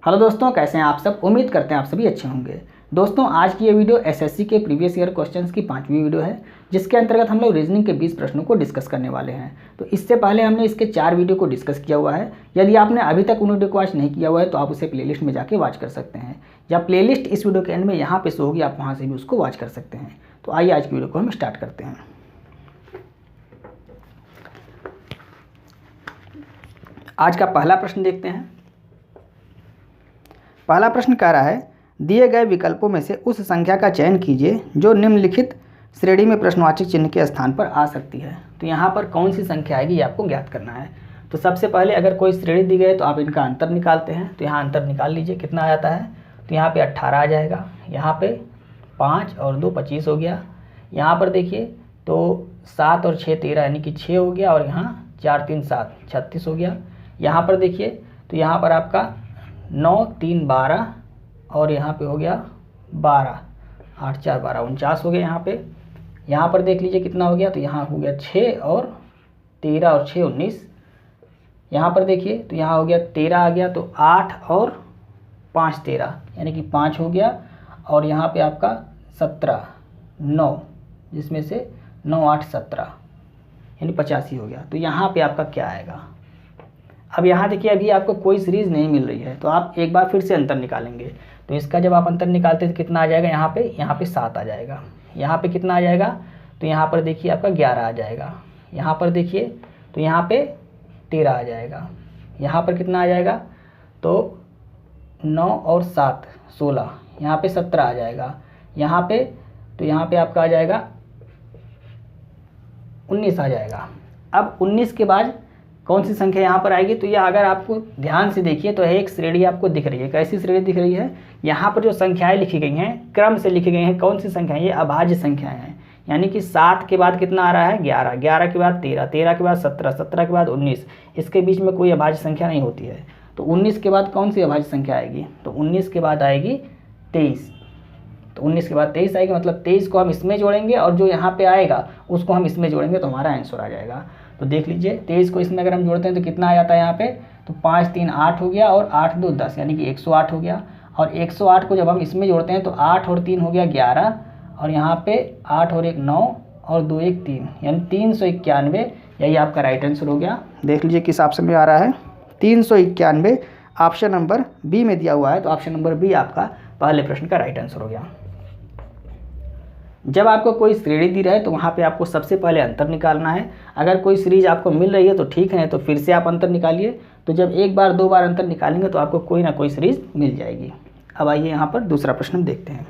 Hello दोस्तों, कैसे हैं आप सब। उम्मीद करते हैं आप सभी अच्छे होंगे। दोस्तों, आज की ये वीडियो एसएससी के प्रीवियस ईयर क्वेश्चंस की 5वीं वीडियो है, जिसके अंतर्गत हम लोग रीजनिंग के 20 प्रश्नों को डिस्कस करने वाले हैं। तो इससे पहले हमने इसके 4 वीडियो को डिस्कस किया हुआ है। यदि आपने अभी तक उन वीडियो को वॉच नहीं किया हुआ है तो आप उसे प्लेलिस्ट में जाके वॉच कर सकते हैं, या प्लेलिस्ट इस वीडियो के एंड में यहाँ पे शो होगी, आप वहाँ से भी उसको वॉच कर सकते हैं। तो आइए आज की वीडियो को हम स्टार्ट करते हैं। आज का पहला प्रश्न देखते हैं। पहला प्रश्न कह रहा है, दिए गए विकल्पों में से उस संख्या का चयन कीजिए जो निम्नलिखित श्रेणी में प्रश्नवाचक चिन्ह के स्थान पर आ सकती है। तो यहाँ पर कौन सी संख्या आएगी ये आपको ज्ञात करना है। तो सबसे पहले अगर कोई श्रेणी दी गई तो आप इनका अंतर निकालते हैं। तो यहाँ अंतर निकाल लीजिए, कितना आ जाता है। तो यहाँ पे 18 आ जाएगा, यहाँ पे 5 और 2 25 हो गया। यहाँ पर देखिए तो 7 और 6 13 यानी कि 6 हो गया, और यहाँ 4 3 7 36 हो गया। यहाँ पर देखिए तो यहाँ पर आपका 9 3 12 और यहाँ पे हो गया 12, 8 4 12 49 हो गया। यहाँ पर देख लीजिए कितना हो गया। तो यहाँ हो गया 6 और 13 और 6 19। यहाँ पर देखिए तो यहाँ हो गया 13 आ गया, तो 8 और 5 13 यानी कि 5 हो गया। और यहाँ पे आपका 17 9, जिसमें से 9 8 17 यानी 85 हो गया। तो यहाँ पे आपका क्या आएगा। अब यहाँ देखिए अभी आपको कोई सीरीज़ नहीं मिल रही है, तो आप एक बार फिर से अंतर निकालेंगे। तो इसका जब आप अंतर निकालते हैं तो कितना आ जाएगा। यहाँ पे 7 आ जाएगा। यहाँ पे कितना आ जाएगा। तो यहाँ पर देखिए आपका 11 आ जाएगा। यहाँ पर देखिए तो यहाँ पे 13 आ जाएगा। यहाँ पर कितना आ जाएगा। तो 9 और 7 16, यहाँ पे 17 आ जाएगा। यहाँ पे तो यहाँ पे आपका आ जाएगा 19 आ जाएगा। अब 19 के बाद कौन सी संख्या यहाँ पर आएगी। तो ये अगर आपको ध्यान से देखिए तो एक श्रेणी आपको दिख रही है। कैसी श्रेणी दिख रही है। यहाँ पर जो संख्याएं लिखी गई हैं क्रम से लिखी गई हैं। कौन सी संख्याएं, ये अभाज्य संख्याएं हैं। यानी कि 7 के बाद कितना आ रहा है 11, 11 के बाद 13, 13 के बाद 17, 17 के बाद 19। इसके बीच में कोई अभाज्य संख्या नहीं होती है। तो 19 के बाद कौन सी अभाज्य संख्या आएगी। तो 19 के बाद आएगी 23। तो 19 के बाद 23 आएगी, मतलब 23 को हम इसमें जोड़ेंगे और जो यहाँ पे आएगा उसको हम इसमें जोड़ेंगे, तो हमारा आंसर आ जाएगा। तो देख लीजिए 23 को इसमें अगर हम जोड़ते हैं तो कितना आ जाता है यहाँ पे। तो 5 3 8 हो गया, और 8 2 10 यानी कि 108 हो गया। और 108 को जब हम इसमें जोड़ते हैं तो 8 और 3 हो गया 11, और यहाँ पे 8 और 1 9 और 2 1 3 यानी 391। यही आपका राइट आंसर हो गया। देख लीजिए किस ऑप्शन में आ रहा है। 391 ऑप्शन नंबर बी में दिया हुआ है। तो ऑप्शन नंबर बी आपका पहले प्रश्न का राइट आंसर हो गया। जब आपको कोई श्रेणी दी रहे तो वहाँ पे आपको सबसे पहले अंतर निकालना है। अगर कोई सीरीज आपको मिल रही है तो ठीक है, तो फिर से आप अंतर निकालिए। तो जब एक बार 2 बार अंतर निकालेंगे तो आपको कोई ना कोई सीरीज मिल जाएगी। अब आइए यहाँ पर दूसरा प्रश्न देखते हैं।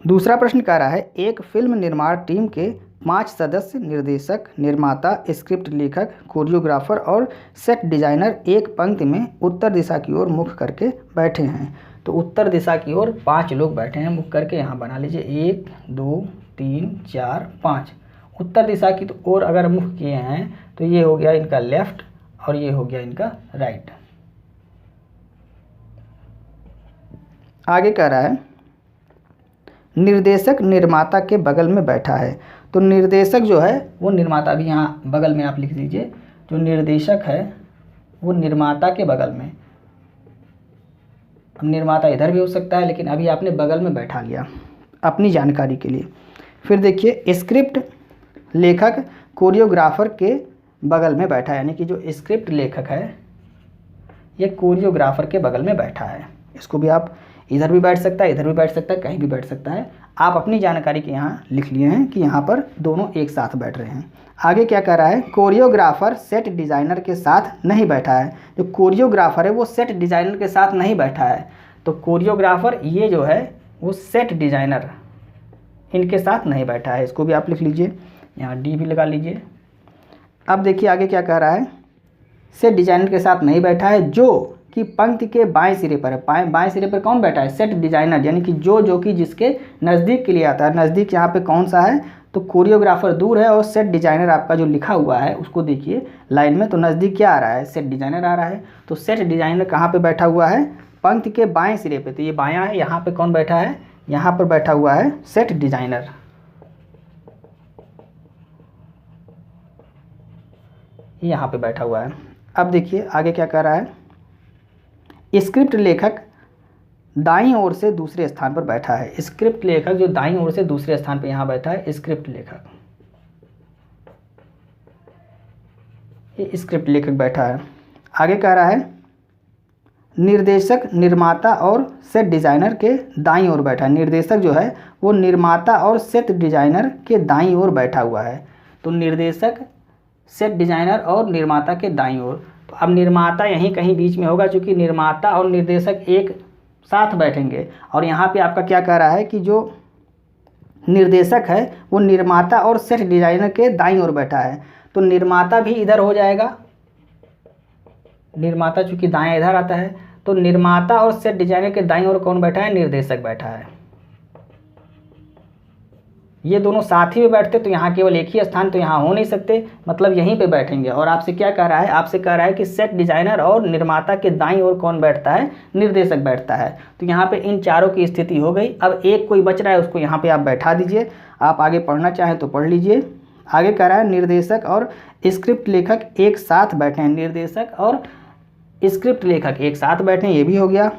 दूसरा प्रश्न कह रहा है, एक फिल्म निर्माण टीम के 5 सदस्य निर्देशक, निर्माता, स्क्रिप्ट लेखक, कोरियोग्राफर और सेट डिजाइनर एक पंक्ति में उत्तर दिशा की ओर मुख करके बैठे हैं। तो उत्तर दिशा की ओर 5 लोग बैठे हैं मुख करके। यहाँ बना लीजिए 1 2 3 4 5। उत्तर दिशा की ओर अगर मुख किए हैं तो ये हो गया इनका लेफ्ट और ये हो गया इनका राइट। आगे कह रहा है, निर्देशक निर्माता के बगल में बैठा है। तो निर्देशक जो है वो निर्माता भी यहाँ बगल में आप लिख दीजिए। जो निर्देशक है वो निर्माता के बगल में। अब निर्माता इधर भी हो सकता है, लेकिन अभी आपने बगल में बैठा लिया अपनी जानकारी के लिए। फिर देखिए स्क्रिप्ट लेखक कोरियोग्राफर के बगल में बैठा है, यानी कि जो स्क्रिप्ट लेखक है ये कोरियोग्राफर के बगल में बैठा है। इसको भी आप इधर भी बैठ सकता है, इधर भी बैठ सकता है, कहीं भी बैठ सकता है। आप अपनी जानकारी के यहाँ लिख लिए हैं कि यहाँ पर दोनों एक साथ बैठ रहे हैं। आगे क्या कह रहा है, कोरियोग्राफर सेट डिज़ाइनर के साथ नहीं बैठा है। जो कोरियोग्राफर है वो सेट डिज़ाइनर के साथ नहीं बैठा है। तो कोरियोग्राफर ये जो है वो सेट डिज़ाइनर इनके साथ नहीं बैठा है। इसको भी आप लिख लीजिए, यहाँ डी भी लगा लीजिए। अब देखिए आगे क्या कह रहा है, सेट डिज़ाइनर के साथ नहीं बैठा है जो कि पंक्ति के बाएं सिरे पर है। बाएं सिरे पर कौन बैठा है, सेट डिज़ाइनर, यानी कि जो कि जिसके नज़दीक के लिए आता है। नज़दीक यहाँ पे कौन सा है, तो कोरियोग्राफर दूर है और सेट डिज़ाइनर आपका जो लिखा हुआ है उसको देखिए लाइन में, तो नज़दीक क्या आ रहा है, सेट डिज़ाइनर आ रहा है। तो सेट डिज़ाइनर कहाँ पे बैठा हुआ है, पंक्ति के बाएं सिरे पे। तो ये बायां है, यहाँ पे कौन बैठा है, यहाँ पर बैठा हुआ है सेट डिज़ाइनर। यहाँ पे बैठा हुआ है। अब देखिए आगे क्या कर रहा है, स्क्रिप्ट लेखक दाईं ओर से दूसरे स्थान पर बैठा है। स्क्रिप्ट लेखक जो दाईं ओर से दूसरे स्थान पर यहाँ बैठा है, स्क्रिप्ट लेखक, ये स्क्रिप्ट लेखक बैठा है। आगे कह रहा है निर्देशक निर्माता और सेट डिज़ाइनर के दाईं ओर बैठा है। निर्देशक जो है वो निर्माता और सेट डिज़ाइनर के दाईं ओर बैठा हुआ है। तो निर्देशक, सेट डिज़ाइनर और निर्माता के दाईं ओर। तो अब निर्माता यहीं कहीं बीच में होगा, क्योंकि निर्माता और निर्देशक एक साथ बैठेंगे। और यहाँ पे आपका क्या कह रहा है कि जो निर्देशक है वो निर्माता और सेट डिज़ाइनर के दाईं ओर बैठा है। तो निर्माता भी इधर हो जाएगा, निर्माता चूंकि दाएं इधर आता है, तो निर्माता और सेट डिजाइनर के दाईं ओर कौन बैठा है? निर्देशक बैठा है। ये दोनों साथ ही में बैठते तो यहाँ केवल एक ही स्थान तो यहाँ हो नहीं सकते, मतलब यहीं पे बैठेंगे। और आपसे क्या कह रहा है? आपसे कह रहा है कि सेट डिजाइनर और निर्माता के दाईं ओर कौन बैठता है? निर्देशक बैठता है। तो यहाँ पे इन चारों की स्थिति हो गई। अब एक कोई बच रहा है, उसको यहाँ पे आप बैठा दीजिए। आप आगे पढ़ना चाहें तो पढ़ लीजिए। आगे कह रहा है निर्देशक और स्क्रिप्ट लेखक एक साथ बैठे हैं। निर्देशक और स्क्रिप्ट लेखक एक साथ बैठे, ये भी हो गया।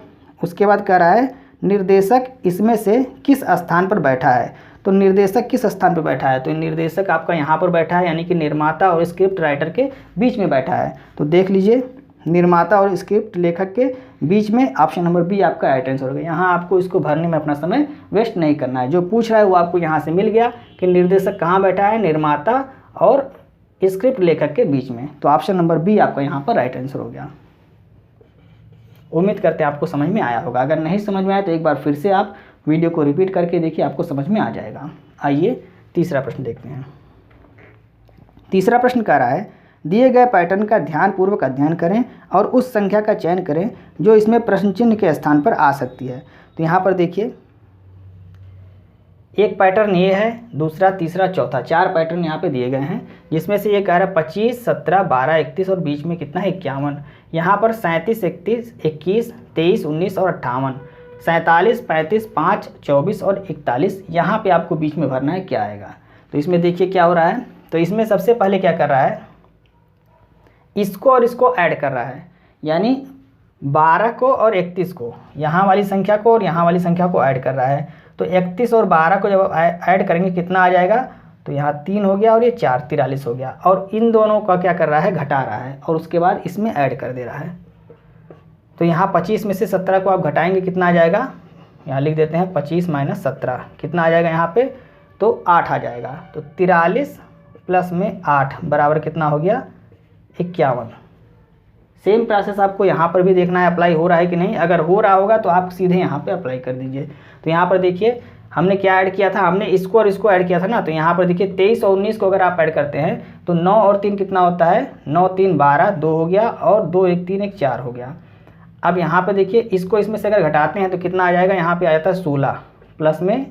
उसके बाद कह रहा है निर्देशक इसमें से किस स्थान पर बैठा है? तो निर्देशक किस स्थान पर बैठा है? तो निर्देशक आपका यहाँ पर बैठा है, यानी कि निर्माता और स्क्रिप्ट राइटर के बीच में बैठा है। तो देख लीजिए, निर्माता और स्क्रिप्ट लेखक के बीच में, ऑप्शन नंबर बी आपका राइट आंसर होगा। यहाँ आपको इसको भरने में अपना समय वेस्ट नहीं करना है। जो पूछ रहा है वो आपको यहाँ से मिल गया कि निर्देशक कहाँ बैठा है? निर्माता और स्क्रिप्ट लेखक के बीच में। तो ऑप्शन नंबर बी आपका यहाँ पर राइट आंसर हो गया। उम्मीद करते हैं आपको समझ में आया होगा। अगर नहीं समझ में आया तो एक बार फिर से आप वीडियो को रिपीट करके देखिए, आपको समझ में आ जाएगा। आइए तीसरा प्रश्न देखते हैं। तीसरा प्रश्न कह रहा है दिए गए पैटर्न का ध्यानपूर्वक अध्ययन करें और उस संख्या का चयन करें जो इसमें प्रश्न चिन्ह के स्थान पर आ सकती है। तो यहाँ पर देखिए, एक पैटर्न ये है, दूसरा, तीसरा, चौथा, 4 पैटर्न यहाँ पे दिए गए हैं, जिसमें से ये कह रहा है 25, 17, 12, 31 और बीच में कितना है? 51। यहाँ पर 37, 31, 21, 23, 19 और 58, 47, 35, 5, 24 और 41, यहाँ पे आपको बीच में भरना है, क्या आएगा? तो इसमें देखिए क्या हो रहा है। तो इसमें सबसे पहले क्या कर रहा है? इसको और इसको ऐड कर रहा है, यानी 12 को और 31 को, यहाँ वाली संख्या को और यहाँ वाली संख्या को ऐड कर रहा है। तो 31 और 12 को जब ऐड करेंगे कितना आ जाएगा? तो यहाँ 3 हो गया और ये 4, 43 हो गया। और इन दोनों का क्या कर रहा है? घटा रहा है, और उसके बाद इसमें ऐड कर दे रहा है। तो यहाँ 25 में से 17 को आप घटाएंगे, कितना आ जाएगा? यहाँ लिख देते हैं 25 माइनस 17, कितना आ जाएगा यहाँ पे? तो 8 आ जाएगा। तो 43 प्लस में 8 बराबर कितना हो गया? 51। सेम प्रोसेस आपको यहाँ पर भी देखना है अप्लाई हो रहा है कि नहीं। अगर हो रहा होगा तो आप सीधे यहाँ पे अप्लाई कर दीजिए। तो यहाँ पर देखिए हमने क्या ऐड किया था? हमने इसको और इसको ऐड किया था ना। तो यहाँ पर देखिए 23 और 19 को अगर आप ऐड करते हैं तो 9 और 3 कितना होता है? 9, 3, 12, 2 हो गया, और 2, 1, 3, 1, 4 हो गया। अब यहाँ पर देखिए इसको इसमें से अगर घटाते हैं तो कितना आ जाएगा? यहाँ पे आ जाता है 16 प्लस में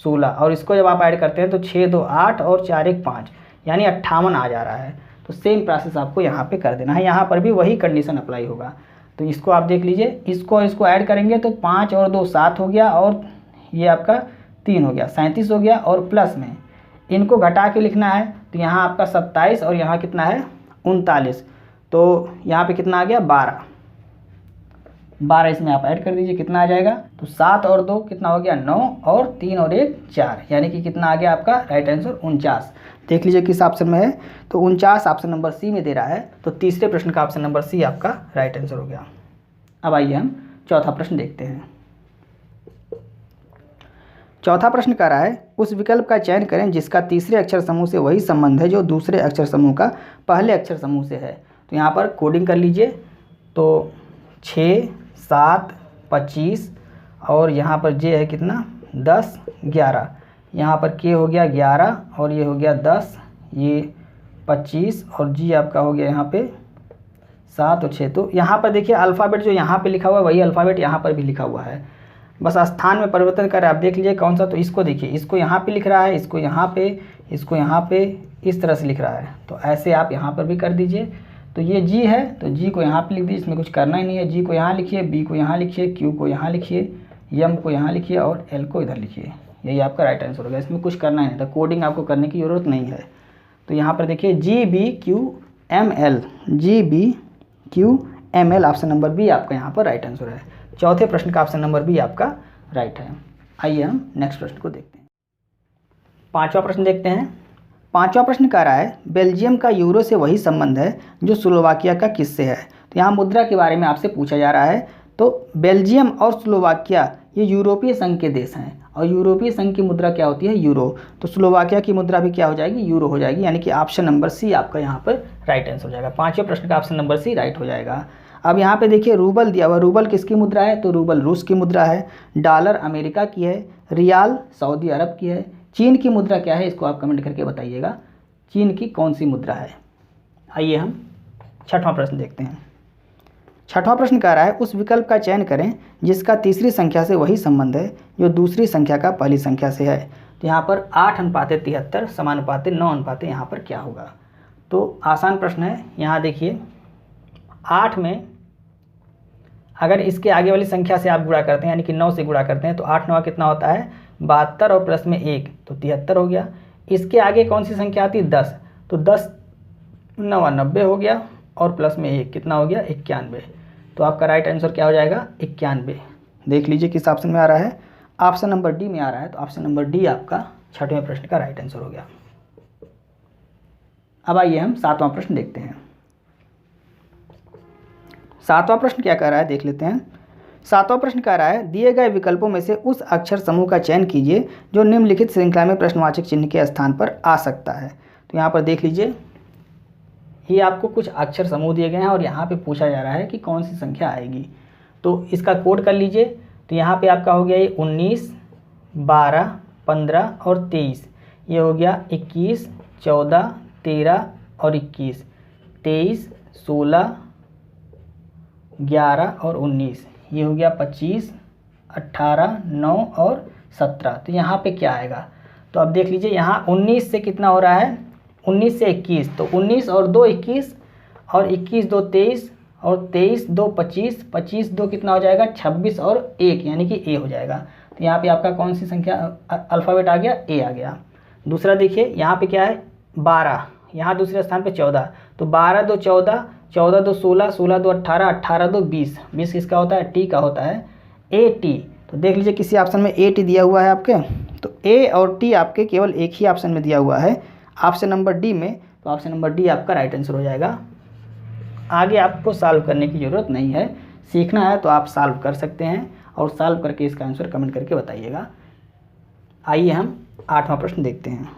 16, और इसको जब आप ऐड करते हैं तो 6, 2, 8 और 4, 1, 5, यानी 58 आ जा रहा है। तो सेम प्रोसेस आपको यहाँ पे कर देना है। यहाँ पर भी वही कंडीशन अप्लाई होगा। तो इसको आप देख लीजिए, इसको और इसको ऐड करेंगे तो 5 और 2 7 हो गया, और ये आपका 3 हो गया, 37 हो गया, और प्लस में इनको घटा के लिखना है। तो यहाँ आपका 27 और यहाँ कितना है? 39। तो यहाँ पे कितना आ गया? 12 इसमें आप ऐड कर दीजिए, कितना आ जाएगा? तो 7 और 2 कितना हो गया? 9, और 3 और 1 4, यानी कि कितना आ गया आपका राइट आंसर? 49। देख लीजिए किस ऑप्शन में है। तो 49 ऑप्शन नंबर सी में दे रहा है। तो तीसरे प्रश्न का ऑप्शन नंबर सी आपका राइट आंसर हो गया। अब आइए हम चौथा प्रश्न देखते हैं। चौथा प्रश्न कह रहा है उस विकल्प का चयन करें जिसका तीसरे अक्षर समूह से वही संबंध है जो दूसरे अक्षर समूह का पहले अक्षर समूह से है। तो यहाँ पर कोडिंग कर लीजिए। तो 6, 7, 25, और यहाँ पर जे है कितना? 10, 11, यहाँ पर के हो गया 11, और ये हो गया 10, ये 25, और जी आपका हो गया यहाँ पे 7 और 6। तो यहाँ पर देखिए अल्फ़ाबेट जो यहाँ पे लिखा हुआ है वही अल्फ़ाबेट यहाँ पर भी लिखा हुआ है, बस स्थान में परिवर्तन कर आप देख लीजिए कौन सा। तो इसको देखिए, इसको यहाँ पे लिख रहा है, इसको यहाँ पे, इसको यहाँ पे, इस तरह से लिख रहा है। तो ऐसे आप यहाँ पर भी कर दीजिए। तो ये जी है तो जी को यहाँ पे लिख दीजिए, इसमें कुछ करना ही नहीं है। जी को यहाँ लिखिए, बी को यहाँ लिखिए, क्यू को यहाँ लिखिए, एम को यहाँ लिखिए, और एल को इधर लिखिए। यही आपका राइट आंसर होगा। इसमें कुछ करना नहीं था, कोडिंग आपको करने की ज़रूरत नहीं है। तो यहाँ पर देखिए G B Q M L, G B Q ml। Option number B आपका यहाँ पर राइट आंसर है। चौथे प्रश्न का ऑप्शन नंबर बी आपका राइट है। आइए हम नेक्स्ट प्रश्न को देखते हैं। पांचवा प्रश्न देखते हैं। पांचवा प्रश्न कह रहा है बेल्जियम का यूरो से वही संबंध है जो स्लोवाकिया का किससे है। तो यहाँ मुद्रा के बारे में आपसे पूछा जा रहा है। तो बेल्जियम और स्लोवाकिया ये यूरोपीय संघ के देश हैं और यूरोपीय संघ की मुद्रा क्या होती है, यूरो। तो स्लोवाकिया की मुद्रा भी क्या हो जाएगी, यूरो हो जाएगी। यानी कि ऑप्शन नंबर सी आपका यहाँ पर राइट आंसर हो जाएगा। पांचवें प्रश्न का ऑप्शन नंबर सी राइट हो जाएगा। अब यहाँ पे देखिए रूबल दिया हुआ, रूबल किसकी मुद्रा है, तो रूबल रूस की मुद्रा है। डॉलर अमेरिका की है। रियाल सऊदी अरब की है। चीन की मुद्रा क्या है, इसको आप कमेंट करके बताइएगा, चीन की कौन सी मुद्रा है। आइए हम छठवां प्रश्न देखते हैं। छठवां प्रश्न कह रहा है उस विकल्प का चयन करें जिसका तीसरी संख्या से वही संबंध है जो दूसरी संख्या का पहली संख्या से है। तो यहाँ पर 8:73 समानुपातिक 9 यहाँ पर क्या होगा। तो आसान प्रश्न है। यहाँ देखिए 8 में अगर इसके आगे वाली संख्या से आप गुणा करते हैं यानी कि 9 से गुणा करते हैं तो 8 9 कितना होता है 72 और प्लस में 1 तो 73 हो गया। इसके आगे कौन सी संख्या आती है 10, तो 10 9 90 हो गया और प्लस में 1 कितना हो गया 91। तो आपका राइट आंसर क्या हो जाएगा 91। देख लीजिए किस ऑप्शन में आ रहा है, ऑप्शन नंबर डी में आ रहा है। तो ऑप्शन नंबर डी आपका छठवें प्रश्न का राइट आंसर हो गया। अब आइए हम सातवां प्रश्न देखते हैं। सातवां प्रश्न क्या कह रहा है देख लेते हैं। सातवां प्रश्न कह रहा है दिए गए विकल्पों में से उस अक्षर समूह का चयन कीजिए जो निम्नलिखित श्रृंखला में प्रश्नवाचक चिन्ह के स्थान पर आ सकता है। तो यहाँ पर देख लीजिए ये आपको कुछ अक्षर समूह दिए गए हैं और यहाँ पे पूछा जा रहा है कि कौन सी संख्या आएगी। तो इसका कोड कर लीजिए। तो यहाँ पे आपका हो गया ये 19, 12, 15 और 23। ये हो गया 21, 14, 13 और 21, 23, 16, 11 और 19। ये हो गया 25, 18, 9 और 17। तो यहाँ पे क्या आएगा, तो अब देख लीजिए यहाँ 19 से कितना हो रहा है 19 से 21, तो 19 और 2 21 और 21 2 23 और 23 2 25, 25 2 कितना हो जाएगा 26 और 1 यानी कि ए हो जाएगा। तो यहाँ पे आपका कौन सी संख्या अल्फ़ाबेट आ गया, ए आ गया। दूसरा देखिए यहाँ पे क्या है 12, यहाँ दूसरे स्थान पे 14, तो 12 2 14, 14 2 16, 16 2 18, 18 2 20, 20 किसका होता है टी का होता है, ए टी। तो देख लीजिए किसी ऑप्शन में ए टी दिया हुआ है आपके, तो ए और टी आपके केवल एक ही ऑप्शन में दिया हुआ है ऑप्शन नंबर डी में। तो ऑप्शन नंबर डी आपका राइट आंसर हो जाएगा। आगे आपको सॉल्व करने की ज़रूरत नहीं है, सीखना है तो आप सॉल्व कर सकते हैं और सॉल्व करके इसका आंसर कमेंट करके बताइएगा। आइए हम आठवां प्रश्न देखते हैं।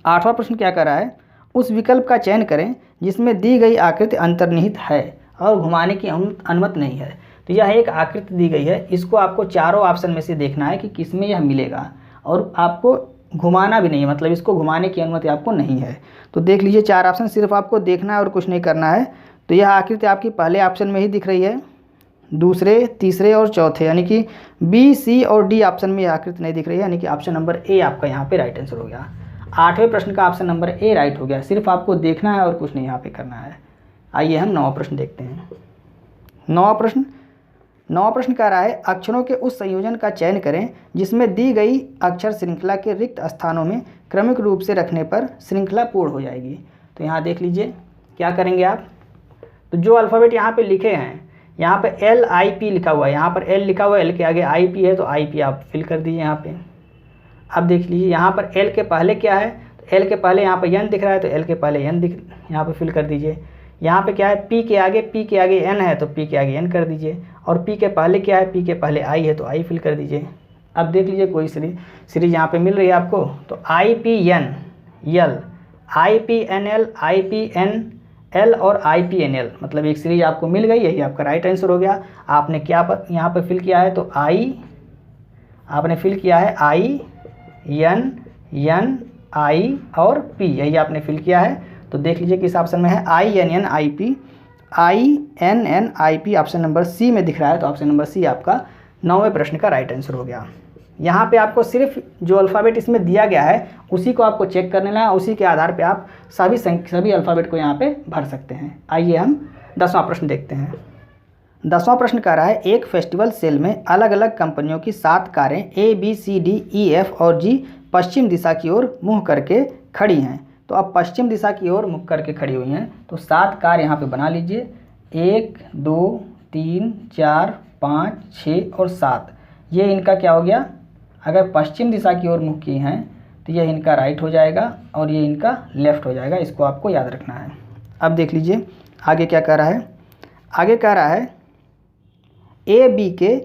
आठवां प्रश्न क्या कर रहा है उस विकल्प का चयन करें जिसमें दी गई आकृति अंतर्निहित है और घुमाने की अनुमति नहीं है। तो यह एक आकृति दी गई है, इसको आपको चारों ऑप्शन में से देखना है कि किसमें यह मिलेगा और आपको घुमाना भी नहीं है, मतलब इसको घुमाने की अनुमति आपको नहीं है। तो देख लीजिए चार ऑप्शन सिर्फ आपको देखना है और कुछ नहीं करना है। तो यह आकृति आपकी पहले ऑप्शन में ही दिख रही है, दूसरे, तीसरे और चौथे, यानी कि बी, सी और डी ऑप्शन में यह आकृति नहीं दिख रही है, यानी कि ऑप्शन नंबर ए आपका यहाँ पे राइट आंसर हो गया। आठवें प्रश्न का ऑप्शन नंबर ए राइट हो गया, सिर्फ आपको देखना है और कुछ नहीं यहाँ पे करना है। आइए हम नौवां प्रश्न देखते हैं। नौवां प्रश्न कह रहा है अक्षरों के उस संयोजन का चयन करें जिसमें दी गई अक्षर श्रृंखला के रिक्त स्थानों में क्रमिक रूप से रखने पर श्रृंखला पूर्ण हो जाएगी। तो यहाँ देख लीजिए क्या करेंगे आप, तो जो अल्फ़ाबेट यहाँ पे लिखे हैं, यहाँ पे एल आई पी लिखा हुआ है, यहाँ पर एल लिखा हुआ है, एल के आगे आई पी है तो आई पी आप फिल कर दीजिए यहाँ पे। अब देख लीजिए यहाँ पर एल के पहले क्या है, तो एल के पहले यहाँ पर एन दिख रहा है तो एल के पहले एन दिख यहाँ पे फिल कर दीजिए। यहाँ पे क्या है पी के आगे एन है तो पी के आगे एन कर दीजिए, और पी के पहले क्या है, पी के पहले आई है तो आई फिल कर दीजिए। अब देख लीजिए कोई सीरीज यहाँ पे मिल रही है आपको, तो I P N L, I P N L, I P N L और आई पी एन एल, मतलब एक सीरीज आपको मिल गई, यही आपका राइट आंसर हो गया। आपने क्या यहाँ पर फिल किया है, तो आई आपने फिल किया है आई एन एन आई और पी, यही आपने फिल किया है। तो देख लीजिए किस ऑप्शन में है, I N N I P option number C में दिख रहा है। तो ऑप्शन नंबर सी आपका नौवें प्रश्न का राइट आंसर हो गया। यहाँ पे आपको सिर्फ जो अल्फ़ाबेट इसमें दिया गया है उसी को आपको चेक कर लेना है, उसी के आधार पे आप सभी अल्फ़ाबेट को यहाँ पे भर सकते हैं। आइए हम 10वां प्रश्न देखते हैं। 10वां प्रश्न कह रहा है एक फेस्टिवल सेल में अलग अलग कंपनियों की 7 कारें A B C D E F और जी पश्चिम दिशा की ओर मुँह करके खड़ी हैं। तो अब पश्चिम दिशा की ओर मुख करके खड़ी हुई हैं, तो 7 कार यहाँ पे बना लीजिए। 1 2 3 4 5 6 और 7, ये इनका क्या हो गया, अगर पश्चिम दिशा की ओर मुख किए हैं तो ये इनका राइट हो जाएगा और ये इनका लेफ़्ट हो जाएगा। इसको आपको याद रखना है। अब देख लीजिए आगे क्या कह रहा है। आगे कह रहा है ए बी के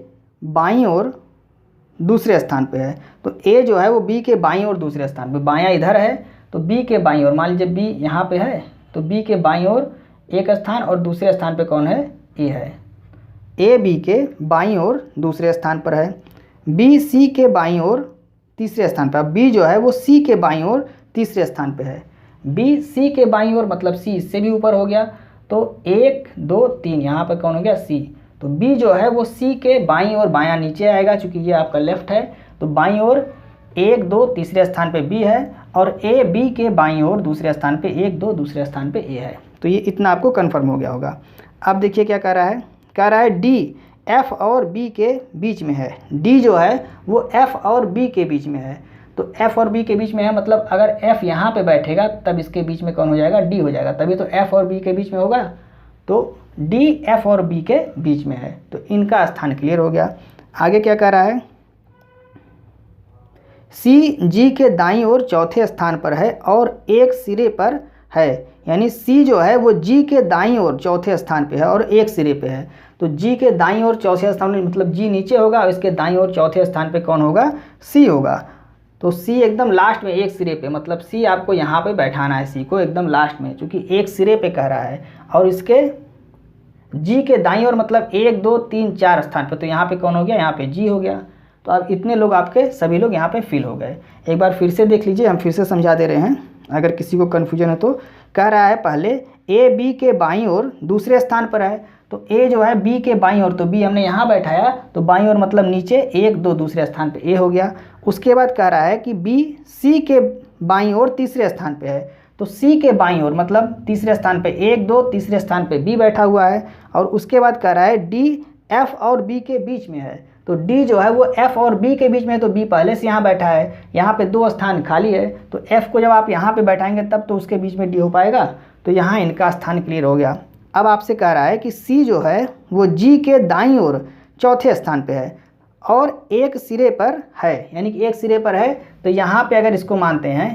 बाईं ओर दूसरे स्थान पे है। तो ए जो है वो बी के बाईं ओर दूसरे स्थान पे, बायां इधर है तो बी के बाईं ओर, मान लीजिए बी यहाँ पे है तो बी के बाईं ओर एक स्थान और दूसरे स्थान पे कौन है, ए है। ए बी के बाईं ओर दूसरे स्थान पर है, बी सी के बाईं ओर तीसरे स्थान पर। बी जो है वो सी के बाईं ओर तीसरे स्थान पे है। बी सी के बाईं ओर मतलब सी इससे भी ऊपर हो गया, तो 1 2 3 यहाँ पर कौन हो गया, सी। तो बी जो है वो सी के बाईं ओर बायां नीचे आएगा, चूँकि ये आपका लेफ्ट है तो बाईं ओर 1 2 तीसरे स्थान पे बी है, और ए बी के बाईं ओर दूसरे स्थान पे 1 2 दूसरे स्थान पे ए है। तो ये इतना आपको कन्फर्म हो गया होगा। अब देखिए क्या कह रहा है, कह रहा है डी एफ और बी के बीच में है। डी जो है वो एफ और बी के बीच में है। तो एफ और बी के बीच में है मतलब अगर एफ यहाँ पे बैठेगा तब इसके बीच में कौन हो जाएगा, डी हो जाएगा, तभी तो एफ और बी के बीच में होगा। तो डी एफ और बी के बीच में है, तो इनका स्थान क्लियर हो गया। आगे क्या कह रहा है, सी जी के दाईं ओर चौथे स्थान पर है और एक सिरे पर है। यानी सी जो है वो जी के दाईं ओर चौथे स्थान पे है और एक सिरे पे है। तो जी के दाईं ओर चौथे स्थान में मतलब जी नीचे होगा और इसके दाईं ओर चौथे स्थान पे कौन होगा, सी होगा। तो सी एकदम लास्ट में एक सिरे पे, मतलब सी आपको यहाँ पे बैठाना है, सी को एकदम लास्ट में, क्योंकि एक सिरे पे कह रहा है। और इसके जी के दाईं ओर मतलब 1 2 3 4 स्थान पे, तो यहाँ पे कौन हो गया, यहाँ पे जी हो गया। तो अब इतने लोग आपके सभी लोग यहाँ पे फिल हो गए। एक बार फिर से देख लीजिए, हम फिर से समझा दे रहे हैं अगर किसी को कन्फ्यूजन है तो। कह रहा है पहले ए बी के बाईं ओर दूसरे स्थान पर है, तो ए जो है बी के बाईं ओर, तो बी हमने यहाँ बैठाया तो बाईं ओर मतलब नीचे 1 2 दूसरे स्थान पे ए हो गया। उसके बाद कह रहा है कि बी सी के बाईं ओर तीसरे स्थान पे है, तो सी के बाईं ओर मतलब तीसरे स्थान पे 1 2 तीसरे स्थान पे बी बैठा हुआ है। और उसके बाद कह रहा है डी एफ और बी के बीच में है, तो डी जो है वो एफ और बी के बीच में है, तो बी पहले से यहाँ बैठा है, यहाँ पे 2 स्थान खाली है, तो एफ को जब आप यहाँ पे बैठाएंगे तब तो उसके बीच में डी हो पाएगा। तो यहाँ इनका स्थान क्लियर हो गया। अब आपसे कह रहा है कि सी जो है वो जी के दाईं ओर चौथे स्थान पे है और एक सिरे पर है, यानी कि एक सिरे पर है, तो यहाँ पे अगर इसको मानते हैं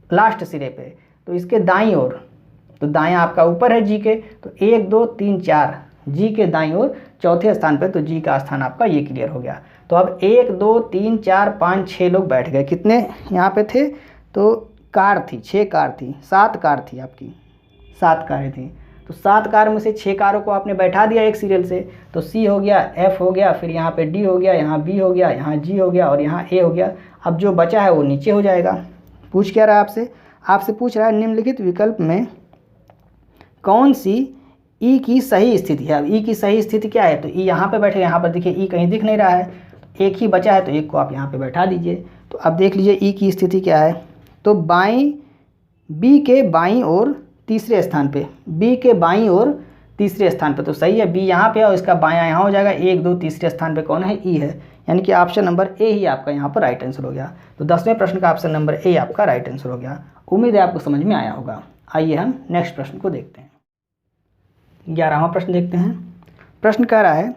लास्ट सिरे पे, तो इसके दाईं ओर, तो दायां आपका ऊपर है जी के, तो 1 2 3 4 जी के दाईं ओर चौथे स्थान पे, तो जी का स्थान आपका ये क्लियर हो गया। तो अब 1 2 3 4 5 6 लोग बैठ गए। कितने यहाँ पे थे, तो कार थी, 6 कार थी, 7 कार थी आपकी, 7 कारें थी। तो 7 कार में से 6 कारों को आपने बैठा दिया एक सीरियल से, तो सी हो गया, एफ हो गया, फिर यहाँ पे डी हो गया, यहाँ बी हो गया, यहाँ जी हो गया और यहाँ ए हो गया। अब जो बचा है वो नीचे हो जाएगा। पूछ क्या रहा है आपसे, आपसे पूछ रहा है निम्नलिखित विकल्प में कौन सी ई की सही स्थिति है। अब ई की सही स्थिति क्या है, तो ई यहाँ पे बैठे, यहाँ पर देखिए ई कहीं दिख नहीं रहा है, तो एक ही बचा है, तो एक को आप यहाँ पे बैठा दीजिए। तो अब देख लीजिए ई की स्थिति क्या है, तो बाईं बी के बाईं ओर तीसरे स्थान पे, बी के बाईं ओर तीसरे स्थान पे, तो सही है, बी यहाँ पे और इसका बायां यहाँ हो जाएगा। 1 2 तीसरे स्थान पे कौन है, ई है, यानी कि ऑप्शन नंबर ए ही आपका यहाँ पर राइट आंसर हो गया। तो 10वें प्रश्न का ऑप्शन नंबर ए आपका राइट आंसर हो गया। उम्मीद है आपको समझ में आया होगा। आइए हम नेक्स्ट प्रश्न को देखते हैं। 11वां प्रश्न देखते हैं। प्रश्न कह रहा है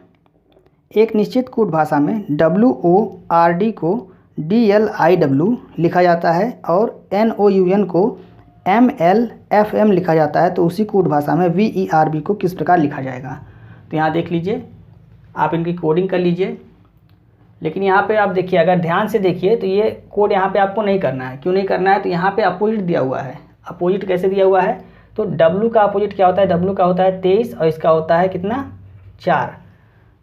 एक निश्चित कूट भाषा में WORD को DLIW लिखा जाता है और NOUN को MLFM लिखा जाता है, तो उसी कूट भाषा में VERB को किस प्रकार लिखा जाएगा। तो यहाँ देख लीजिए, आप इनकी कोडिंग कर लीजिए, लेकिन यहाँ पे आप देखिए, अगर ध्यान से देखिए तो ये कोड यहाँ पे आपको नहीं करना है। क्यों नहीं करना है, तो यहाँ पे अपोजिट दिया हुआ है। अपोजिट कैसे दिया हुआ है, तो W का अपोजिट क्या होता है, W का होता है 23 और इसका होता है कितना, 4,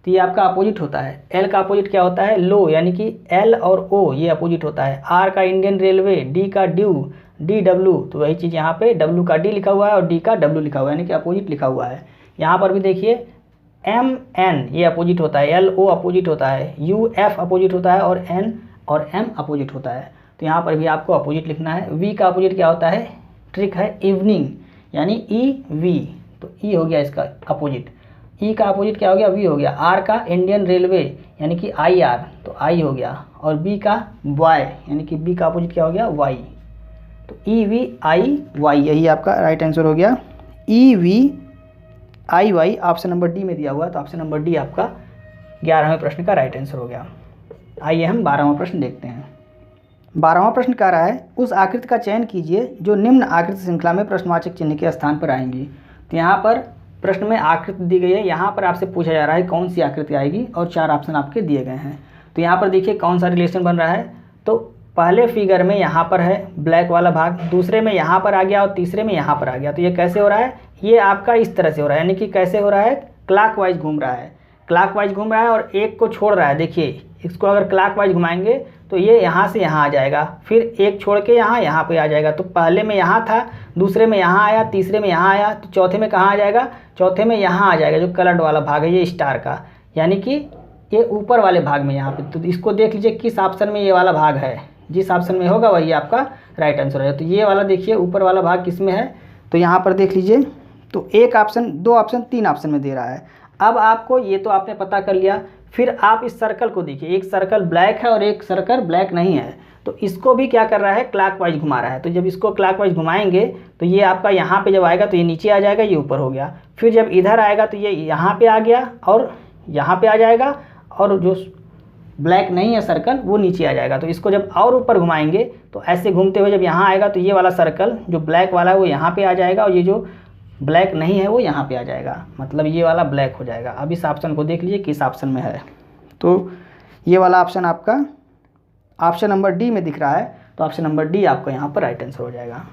तो ये आपका अपोजिट होता है। L का अपोजिट क्या होता है, लो, यानी कि L और O ये अपोजिट होता है। R का इंडियन रेलवे, D का ड्यू, DW, तो वही चीज़ यहाँ पे W का D लिखा हुआ है और D का W लिखा हुआ है, यानी कि अपोजिट लिखा हुआ है। यहाँ पर भी देखिए MN ये अपोजिट होता है, LO अपोजिट होता है, UF अपोजिट होता है और N और M अपोजिट होता है। तो यहाँ पर भी आपको अपोजिट लिखना है। V का अपोजिट क्या होता है, ट्रिक है इवनिंग, यानी EV, तो E हो गया इसका अपोजिट। E का अपोजिट क्या हो गया, V हो गया। R का इंडियन रेलवे, यानी कि IR, तो I हो गया। और B का Y, यानी कि B का अपोजिट क्या हो गया, Y, तो EVIY, यही आपका राइट आंसर हो गया। EVIY I why option number D में दिया हुआ है, तो ऑप्शन नंबर डी आपका 11वें प्रश्न का राइट आंसर हो गया। आइए हम 12वां प्रश्न देखते हैं। 12वां प्रश्न कह रहा है उस आकृति का चयन कीजिए जो निम्न आकृति श्रृंखला में प्रश्नवाचक चिन्ह के स्थान पर आएंगी। तो यहाँ पर प्रश्न में आकृति दी गई है, यहाँ पर आपसे पूछा जा रहा है कौन सी आकृति आएगी और 4 ऑप्शन आपके दिए गए हैं। तो यहाँ पर देखिए कौन सा रिलेशन बन रहा है। तो पहले फिगर में यहाँ पर है ब्लैक वाला भाग, दूसरे में यहाँ पर आ गया और तीसरे में यहाँ पर आ गया। तो ये कैसे हो रहा है, ये आपका इस तरह से हो रहा है, यानी कि कैसे हो रहा है, क्लॉकवाइज घूम रहा है, क्लॉकवाइज घूम रहा है और एक को छोड़ रहा है। देखिए इसको अगर क्लॉकवाइज घुमाएंगे तो ये यहाँ से यहाँ आ जाएगा, फिर एक छोड़ के यहाँ पे आ जाएगा। तो पहले में यहाँ था, दूसरे में यहाँ आया, तीसरे में यहाँ आया, तो चौथे में कहाँ आ जाएगा, चौथे में यहाँ आ जाएगा जो कलर्ड वाला भाग है ये स्टार का, यानी कि ये ऊपर वाले भाग में यहाँ पे। तो इसको देख लीजिए किस ऑप्शन में ये वाला भाग है, जिस ऑप्शन में होगा वही आपका राइट आंसर है। तो ये वाला देखिए ऊपर वाला भाग किस में है, तो यहाँ पर देख लीजिए तो एक ऑप्शन, 2 ऑप्शन, 3 ऑप्शन में दे रहा है। अब आपको ये तो आपने पता कर लिया, फिर आप इस सर्कल को देखिए, एक सर्कल ब्लैक है और एक सर्कल ब्लैक नहीं है, तो इसको भी क्या कर रहा है, क्लॉकवाइज घुमा रहा है। तो जब इसको क्लॉकवाइज घुमाएंगे तो ये आपका यहाँ पे जब आएगा तो ये नीचे आ जाएगा, ये ऊपर हो गया। फिर जब इधर आएगा तो ये यहाँ पे आ गया और यहाँ पे आ जाएगा, और जो ब्लैक नहीं है सर्कल वो नीचे आ जाएगा। तो इसको जब और ऊपर घुमाएंगे तो ऐसे घूमते हुए जब यहाँ आएगा तो ये वाला सर्कल जो ब्लैक वाला है वो यहाँ पे आ जाएगा और ये जो ब्लैक नहीं है वो यहाँ पे आ जाएगा, मतलब ये वाला ब्लैक हो जाएगा। अब इस ऑप्शन को देख लीजिए किस ऑप्शन में है, तो ये वाला ऑप्शन आपका ऑप्शन नंबर डी में दिख रहा है, तो ऑप्शन नंबर डी आपका यहाँ पर राइट आंसर हो जाएगा।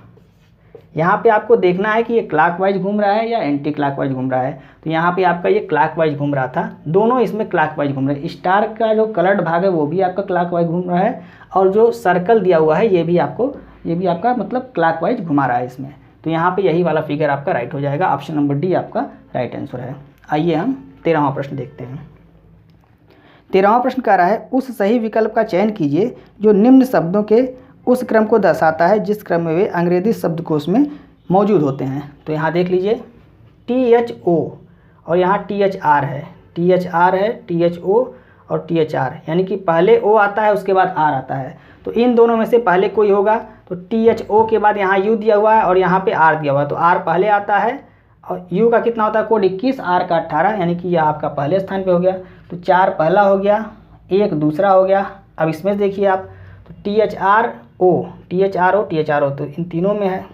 यहाँ पे आपको देखना है कि ये क्लॉकवाइज घूम रहा है या एंटी क्लॉकवाइज घूम रहा है। तो यहाँ पे आपका ये क्लॉकवाइज घूम रहा था, दोनों इसमें क्लॉकवाइज घूम रहे हैं। स्टार का जो कलर्ड भाग है वो भी आपका क्लॉकवाइज घूम रहा है, और जो सर्कल दिया हुआ है ये भी आपका मतलब क्लॉकवाइज घुमा रहा है इसमें। तो यहाँ पे यही वाला फिगर आपका राइट हो जाएगा, ऑप्शन नंबर डी आपका राइट आंसर है। आइए हम 13वां प्रश्न देखते हैं। 13वां प्रश्न कह रहा है उस सही विकल्प का चयन कीजिए जो निम्न शब्दों के उस क्रम को दर्शाता है जिस क्रम में वे अंग्रेजी शब्दकोश में मौजूद होते हैं। तो यहाँ देख लीजिए THO और यहाँ THR है, THR है, THO और THR, यानी कि पहले O आता है उसके बाद R आता है। तो इन दोनों में से पहले कोई होगा, तो THO के बाद यहाँ U दिया हुआ है और यहाँ पे R दिया हुआ है, तो R पहले आता है और U का कितना होता है कोड 21, R का 18, यानी कि यह आपका पहले स्थान पे हो गया। तो 4 पहला हो गया, 1 दूसरा हो गया। अब इसमें देखिए आप, तो THRO तो इन तीनों में है।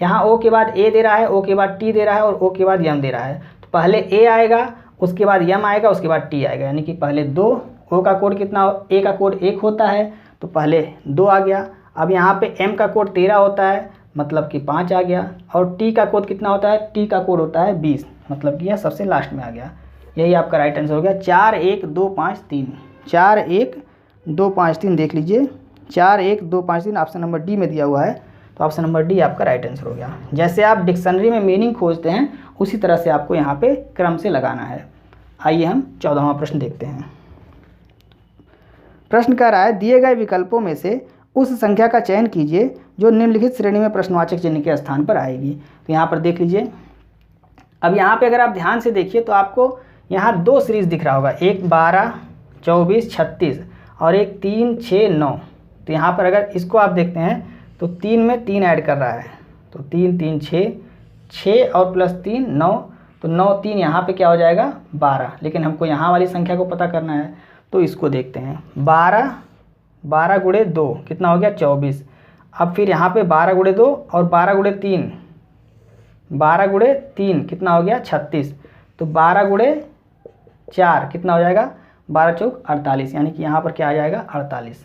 यहाँ O के बाद A दे रहा है, O के बाद T दे रहा है और O के बाद M दे रहा है। तो पहले A आएगा, उसके बाद M आएगा, उसके बाद T आएगा, यानी कि पहले 2। O का कोड कितना, A का कोड 1 होता है, तो पहले 2 आ गया। अब यहाँ पे M का कोड 13 होता है, मतलब कि 5 आ गया। और T का कोड कितना होता है, T का कोड होता है 20, मतलब कि यह सबसे लास्ट में आ गया। यही आपका राइट आंसर हो गया। 4 1 2 5 3, 4 1 2 5 3 देख लीजिए, 4 1 2 5 3 ऑप्शन नंबर डी में दिया हुआ है, तो ऑप्शन नंबर डी आपका राइट आंसर हो गया। जैसे आप डिक्शनरी में मीनिंग खोजते हैं उसी तरह से आपको यहाँ पे क्रम से लगाना है। आइए हम 14वां प्रश्न देखते हैं। प्रश्न कह रहा है दिए गए विकल्पों में से उस संख्या का चयन कीजिए जो निम्नलिखित श्रेणी में प्रश्नवाचक चिन्ह के स्थान पर आएगी। तो यहाँ पर देख लीजिए, अब यहाँ पे अगर आप ध्यान से देखिए तो आपको यहाँ 2 सीरीज दिख रहा होगा, एक 12 24 36 और एक 3 6 9। तो यहाँ पर अगर इसको आप देखते हैं तो 3 में 3 ऐड कर रहा है, तो 3 3 6, 6 और प्लस 3 9, तो 9 3 यहाँ पे क्या हो जाएगा 12। लेकिन हमको यहाँ वाली संख्या को पता करना है, तो इसको देखते हैं। 12 गुणे 2 कितना हो गया 24। अब फिर यहाँ पे 12 गुणे 2 और 12 गुणे 3, 12 गुणे 3 कितना हो गया 36। तो 12 गुणे 4 कितना हो जाएगा 12 चौक 48, यानी कि यहाँ पर क्या आ जाएगा 48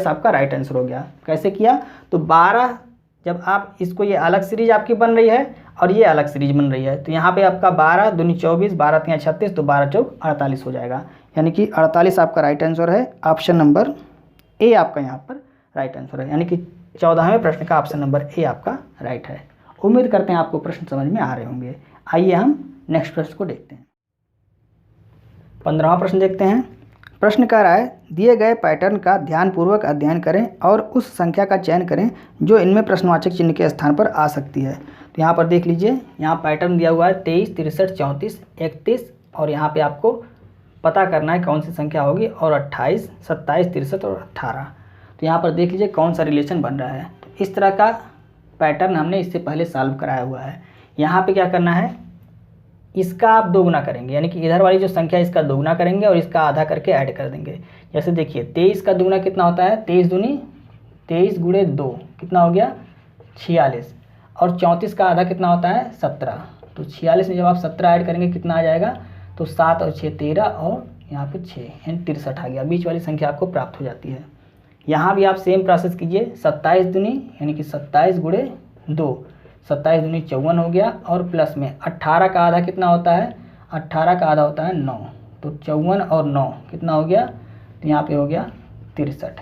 आपका राइट आंसर हो गया। कैसे किया, तो 12 जब आप इसको, ये अलग सीरीज आपकी बन रही है और ये अलग सीरीज बन रही है, तो यहाँ पे आपका 12 दूनी 24, 12 3 36, तो 12 चौक 48 हो जाएगा, यानी कि 48 आपका राइट आंसर है। ऑप्शन नंबर ए आपका यहाँ पर राइट आंसर है, यानी कि 14वें प्रश्न का ऑप्शन नंबर ए आपका राइट है। उम्मीद करते हैं आपको प्रश्न समझ में आ रहे होंगे। आइए हम नेक्स्ट प्रश्न को देखते हैं। 15वां प्रश्न देखते हैं। प्रश्न कह रहा है दिए गए पैटर्न का ध्यानपूर्वक अध्ययन करें और उस संख्या का चयन करें जो इनमें प्रश्नवाचक चिन्ह के स्थान पर आ सकती है। तो यहाँ पर देख लीजिए, यहाँ पैटर्न दिया हुआ है 23 63 34 31, और यहाँ पे आपको पता करना है कौन सी संख्या होगी, और 28 27 63 और 18। तो यहाँ पर देख लीजिए कौन सा रिलेशन बन रहा है। तो इस तरह का पैटर्न हमने इससे पहले सॉल्व कराया हुआ है। यहाँ पे क्या करना है, इसका आप दोगुना करेंगे, यानी कि इधर वाली जो संख्या है इसका दोगुना करेंगे और इसका आधा करके ऐड कर देंगे। जैसे देखिए 23 का दुगुना कितना होता है, 23 दूनी 23 गुणे 2 कितना हो गया 46, और 34 का आधा कितना होता है 17। तो 46 में जब आप 17 ऐड करेंगे कितना आ जाएगा, तो 7 और 6 13 और यहाँ पे 6 यानी 63 आ गया। बीच वाली संख्या आपको प्राप्त हो जाती है। यहाँ भी आप सेम प्रोसेस कीजिए, 27 दूनी यानी कि 27 गुणे 2, 27 दूनी 54 हो गया, और प्लस में 18 का आधा कितना होता है, 18 का आधा होता है 9, तो 54 और 9 कितना हो गया, तो यहाँ पे हो गया 63।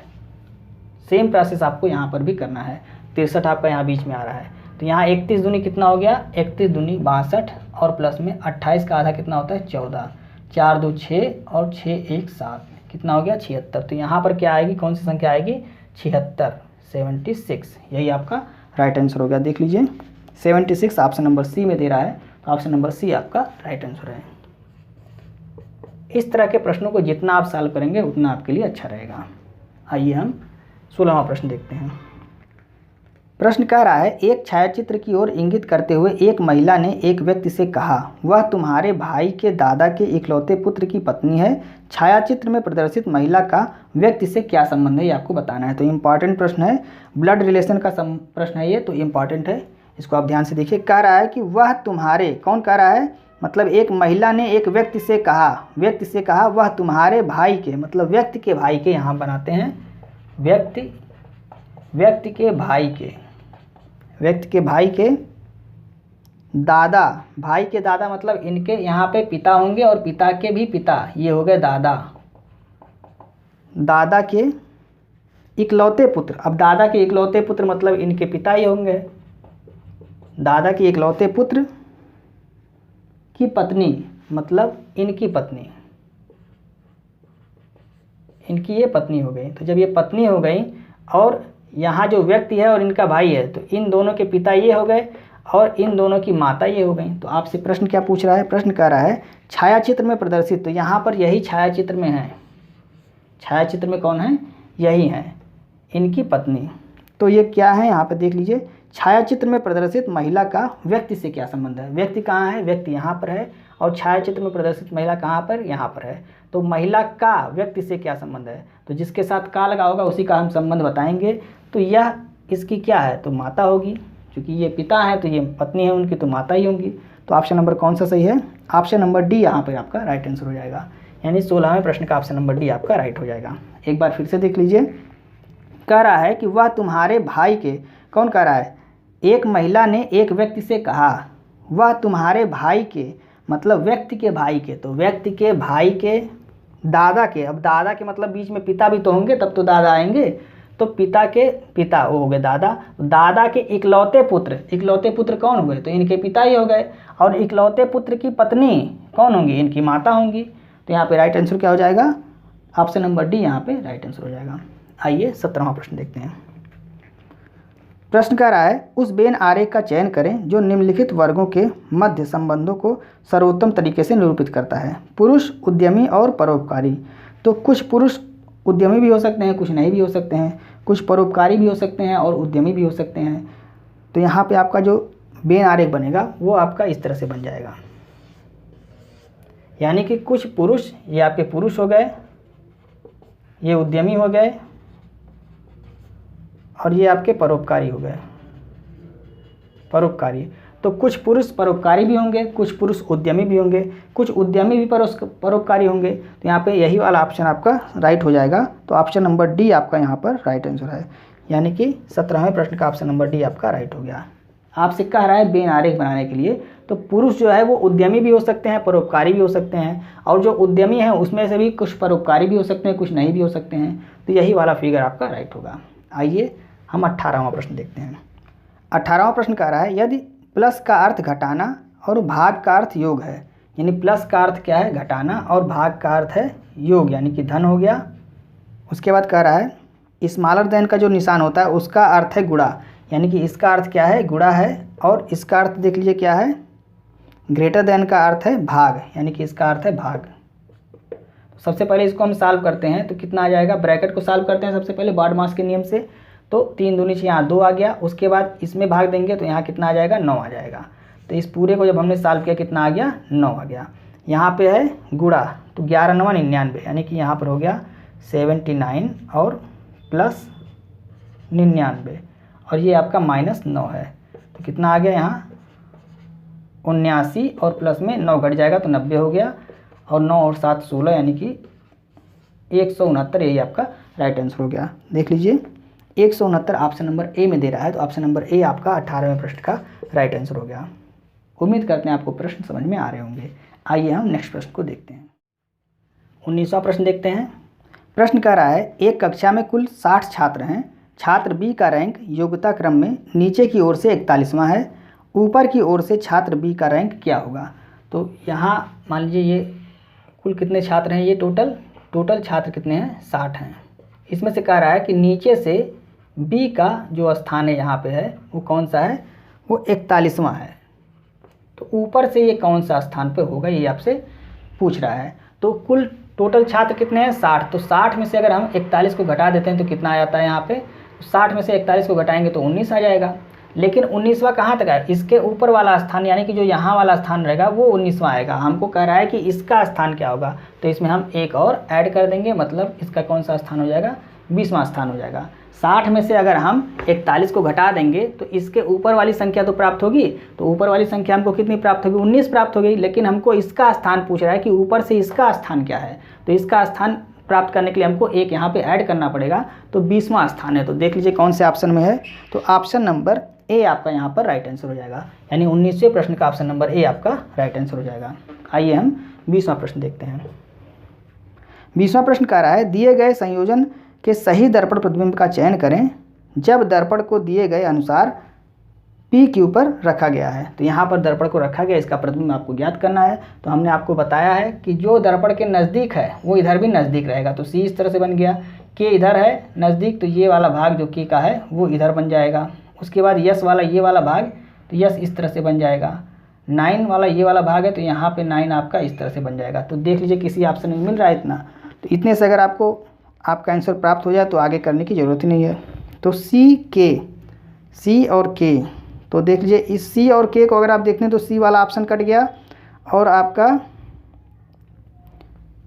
सेम प्रोसेस आपको यहाँ पर भी करना है। 63 आपका यहाँ बीच में आ रहा है, तो यहाँ 31 दूनी कितना हो गया, 31 दूनी 62, और प्लस में 28 का आधा कितना होता है 14, 4 2 6 और 6 1 7 कितना हो गया 76। तो यहाँ पर क्या आएगी, कौन सी संख्या आएगी 76, 76। यही आपका राइट आंसर हो गया। देख लीजिए 76 ऑप्शन नंबर सी में दे रहा है, तो ऑप्शन नंबर सी आपका राइट आंसर है। इस तरह के प्रश्नों को जितना आप सॉल्व करेंगे उतना आपके लिए अच्छा रहेगा। आइए हम 16वां प्रश्न देखते हैं। प्रश्न कह रहा है, एक छायाचित्र की ओर इंगित करते हुए एक महिला ने एक व्यक्ति से कहा, वह तुम्हारे भाई के दादा के इकलौते पुत्र की पत्नी है। छायाचित्र में प्रदर्शित महिला का व्यक्ति से क्या संबंध है, ये आपको बताना है। तो इम्पॉर्टेंट प्रश्न है, ब्लड रिलेशन का प्रश्न है ये, तो इम्पॉर्टेंट है, इसको आप ध्यान से देखिए। कह रहा है कि वह तुम्हारे, कौन कह रहा है, मतलब एक महिला ने एक व्यक्ति से कहा वह तुम्हारे भाई के, मतलब व्यक्ति के भाई के, यहाँ बनाते हैं व्यक्ति के भाई के दादा, भाई के दादा मतलब इनके यहाँ पे पिता होंगे और पिता के भी पिता, ये हो गए दादा के इकलौते पुत्र। अब दादा के इकलौते पुत्र मतलब इनके पिता ही होंगे। दादा के इकलौते पुत्र की पत्नी मतलब इनकी पत्नी, इनकी ये पत्नी हो गई। तो जब ये पत्नी हो गई और यहाँ जो व्यक्ति है और इनका भाई है, तो इन दोनों के पिता ये हो गए और इन दोनों की माता ये हो गई। तो आपसे प्रश्न क्या पूछ रहा है, प्रश्न कह रहा है छायाचित्र में प्रदर्शित, तो यहाँ पर यही छायाचित्र में है, छायाचित्र में कौन है, यही है इनकी पत्नी। तो ये क्या है, यहाँ पर देख लीजिए, छायाचित्र में प्रदर्शित महिला का व्यक्ति से क्या संबंध है। व्यक्ति कहाँ है, व्यक्ति यहाँ पर है, और छायाचित्र में प्रदर्शित महिला कहाँ पर, यहाँ पर है। तो महिला का व्यक्ति से क्या संबंध है, तो जिसके साथ का लगा होगा उसी का हम संबंध बताएंगे। तो यह इसकी क्या है, तो माता होगी, क्योंकि ये पिता है तो ये पत्नी है उनकी, तो माता ही होंगी। तो ऑप्शन नंबर कौन सा सही है, ऑप्शन नंबर डी यहाँ पर आपका राइट आंसर हो जाएगा। यानी 16वें प्रश्न का ऑप्शन नंबर डी आपका राइट हो जाएगा। एक बार फिर से देख लीजिए, कह रहा है कि वह तुम्हारे भाई के, कौन कह रहा है, एक महिला ने एक व्यक्ति से कहा वह तुम्हारे भाई के, मतलब व्यक्ति के भाई के, तो व्यक्ति के भाई के दादा के, अब दादा के मतलब बीच में पिता भी तो होंगे तब तो दादा आएंगे, तो पिता के पिता वो हो गए दादा, दादा के इकलौते पुत्र कौन हुए, तो इनके पिता ही हो गए, और इकलौते पुत्र की पत्नी कौन होंगी, इनकी माता होंगी। तो यहाँ पे राइट आंसर क्या हो जाएगा, ऑप्शन नंबर डी यहाँ पे राइट आंसर हो जाएगा। आइए 17वां प्रश्न देखते हैं। प्रश्न कह रहा है, उस वेन आरेख का चयन करें जो निम्नलिखित वर्गों के मध्य संबंधों को सर्वोत्तम तरीके से निरूपित करता है। पुरुष, उद्यमी और परोपकारी। तो कुछ पुरुष उद्यमी भी हो सकते हैं, कुछ नहीं भी हो सकते हैं, कुछ परोपकारी भी हो सकते हैं और उद्यमी भी हो सकते हैं। तो यहाँ पे आपका जो वेन आरेख बनेगा वो आपका इस तरह से बन जाएगा, यानी कि कुछ पुरुष, ये आपके पुरुष हो गए, ये उद्यमी हो गए, और ये आपके परोपकारी हो गए, परोपकारी। तो कुछ पुरुष परोपकारी भी होंगे, कुछ पुरुष उद्यमी भी होंगे, कुछ उद्यमी भी परोपकारी होंगे। तो यहाँ पे यही वाला ऑप्शन आपका राइट हो जाएगा। तो ऑप्शन नंबर डी आपका यहाँ पर राइट आंसर है, यानी कि 17वें प्रश्न का ऑप्शन नंबर डी आपका राइट हो गया। आपसे कह रहा है वेन आरेख बनाने के लिए, तो पुरुष जो है वो उद्यमी भी हो सकते हैं, परोपकारी भी हो सकते हैं, और जो उद्यमी है उसमें से भी कुछ परोपकारी भी हो सकते हैं, कुछ नहीं भी हो सकते हैं। तो यही वाला फिगर आपका राइट होगा। आइए हम 18वां प्रश्न देखते हैं। 18वां प्रश्न कह रहा है, यदि प्लस का अर्थ घटाना और भाग का अर्थ योग है, यानी प्लस का अर्थ क्या है, घटाना, और भाग का अर्थ है योग, यानी कि धन हो गया। उसके बाद कह रहा है, स्मॉलर देन का जो निशान होता है उसका अर्थ है गुणा, यानी कि इसका अर्थ क्या है, गुणा है, और इसका अर्थ देख लीजिए क्या है, ग्रेटर देन का अर्थ है भाग, यानी कि इसका अर्थ है भाग। सबसे पहले इसको हम सॉल्व करते हैं, तो कितना आ जाएगा, ब्रैकेट को सॉल्व करते हैं सबसे पहले बाड मास के नियम से। तो 3 दूनी 6 यहाँ 2 आ गया। उसके बाद इसमें भाग देंगे तो यहाँ कितना आ जाएगा 9 आ जाएगा। तो इस पूरे को जब हमने सॉल्व किया कितना आ गया 9 आ गया। यहाँ पे है गुणा तो 11 9 99 यानी कि यहाँ पर हो गया 79 और प्लस 99 और ये आपका -9 है। तो कितना आ गया यहाँ 79 और प्लस में 9 घट जाएगा तो 90 हो गया और 9 और 7 16 यानी कि 169। यही आपका राइट आंसर हो गया। देख लीजिए 169 ऑप्शन नंबर ए में दे रहा है, तो ऑप्शन नंबर ए आपका 18वें प्रश्न का राइट आंसर हो गया। उम्मीद करते हैं आपको प्रश्न समझ में आ रहे होंगे। आइए हम नेक्स्ट प्रश्न को देखते हैं। 19वां प्रश्न देखते हैं। प्रश्न कह रहा है एक कक्षा में कुल 60 छात्र हैं। छात्र बी का रैंक योग्यता क्रम में नीचे की ओर से 41वां है, ऊपर की ओर से छात्र बी का रैंक क्या होगा। तो यहाँ मान लीजिए ये कुल कितने छात्र हैं, ये टोटल छात्र कितने हैं 60 हैं। इसमें से कह रहा है कि नीचे से बी का जो स्थान है यहाँ पे है वो कौन सा है, वो 41वां है। तो ऊपर से ये कौन सा स्थान पे होगा ये आपसे पूछ रहा है। तो कुल टोटल छात्र कितने हैं 60, तो 60 में से अगर हम 41 को घटा देते हैं तो कितना आ जाता है यहाँ पे 60 में से 41 को घटाएंगे तो 19 आ जाएगा। लेकिन 19वां कहाँ तक है, इसके ऊपर वाला स्थान यानी कि जो यहाँ वाला स्थान रहेगा वो 19वां आएगा। हमको कह रहा है कि इसका स्थान क्या होगा, तो इसमें हम एक और ऐड कर देंगे, मतलब इसका कौन सा स्थान हो जाएगा 20वां स्थान हो जाएगा। 60 में से अगर हम 41 को घटा देंगे तो इसके ऊपर वाली संख्या तो प्राप्त होगी, तो ऊपर वाली संख्या हमको कितनी प्राप्त होगी 19 प्राप्त होगी। लेकिन हमको इसका स्थान पूछ रहा है कि ऊपर से इसका स्थान क्या है, तो इसका स्थान प्राप्त करने के लिए हमको एक यहाँ पे ऐड करना पड़ेगा, तो 20वां स्थान है। तो देख लीजिए कौन से ऑप्शन में है, तो ऑप्शन नंबर ए आपका यहाँ पर राइट आंसर हो जाएगा। यानी 19वें प्रश्न का ऑप्शन नंबर ए आपका राइट आंसर हो जाएगा। आइए हम 20वां प्रश्न देखते हैं। 20वां प्रश्न कह रहा है दिए गए संयोजन के सही दर्पण प्रतिबिंब का चयन करें जब दर्पण को दिए गए अनुसार पी क्यू पर रखा गया है। तो यहाँ पर दर्पण को रखा गया, इसका प्रतिबिंब आपको ज्ञात करना है। तो हमने आपको बताया है कि जो दर्पण के नज़दीक है वो इधर भी नज़दीक रहेगा, तो सी इस तरह से बन गया, के इधर है नज़दीक तो ये वाला भाग जो के का है वो इधर बन जाएगा। उसके बाद यस वाला ये वाला भाग, तो यस इस तरह से बन जाएगा। 9 वाला ये वाला भाग है तो यहाँ पे 9 आपका इस तरह से बन जाएगा। तो देख लीजिए किसी ऑप्शन में मिल रहा है इतना, तो इतने से अगर आपको आपका आंसर प्राप्त हो जाए तो आगे करने की ज़रूरत ही नहीं है। तो सी और के, तो देख लीजिए इस सी और के को अगर आप देखते हैं तो सी वाला ऑप्शन कट गया और आपका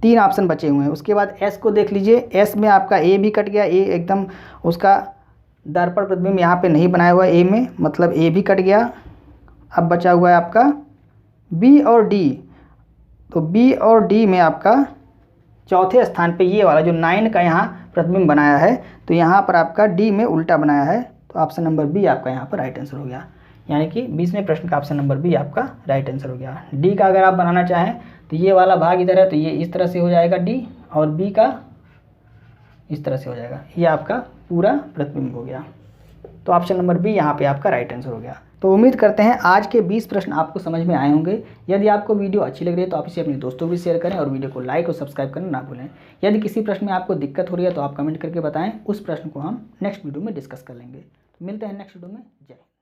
3 ऑप्शन बचे हुए हैं। उसके बाद एस को देख लीजिए, एस में आपका ए भी कट गया, ए एकदम उसका दर्पण प्रतिबिंब यहाँ पे नहीं बनाया हुआ है ए में, मतलब ए भी कट गया। अब बचा हुआ है आपका बी और डी, तो बी और डी में आपका चौथे स्थान पे ये वाला जो 9 का यहाँ प्रतिबिंब बनाया है, तो यहाँ पर आपका डी में उल्टा बनाया है, तो ऑप्शन नंबर बी आपका यहाँ पर राइट आंसर हो गया। यानी कि 20वें प्रश्न का ऑप्शन नंबर बी आपका राइट आंसर हो गया। डी का अगर आप बनाना चाहें तो ये वाला भाग इधर है तो ये इस तरह से हो जाएगा डी, और बी का इस तरह से हो जाएगा, ये आपका पूरा प्रतिबिंब हो गया। तो ऑप्शन नंबर बी यहाँ पे आपका राइट आंसर हो गया। तो उम्मीद करते हैं आज के 20 प्रश्न आपको समझ में आए होंगे। यदि आपको वीडियो अच्छी लग रही है तो आप इसे अपने दोस्तों को भी शेयर करें और वीडियो को लाइक और सब्सक्राइब करना ना भूलें। यदि किसी प्रश्न में आपको दिक्कत हो रही है तो आप कमेंट करके बताएं, उस प्रश्न को हम नेक्स्ट वीडियो में डिस्कस कर लेंगे। मिलते हैं नेक्स्ट वीडियो में। जय।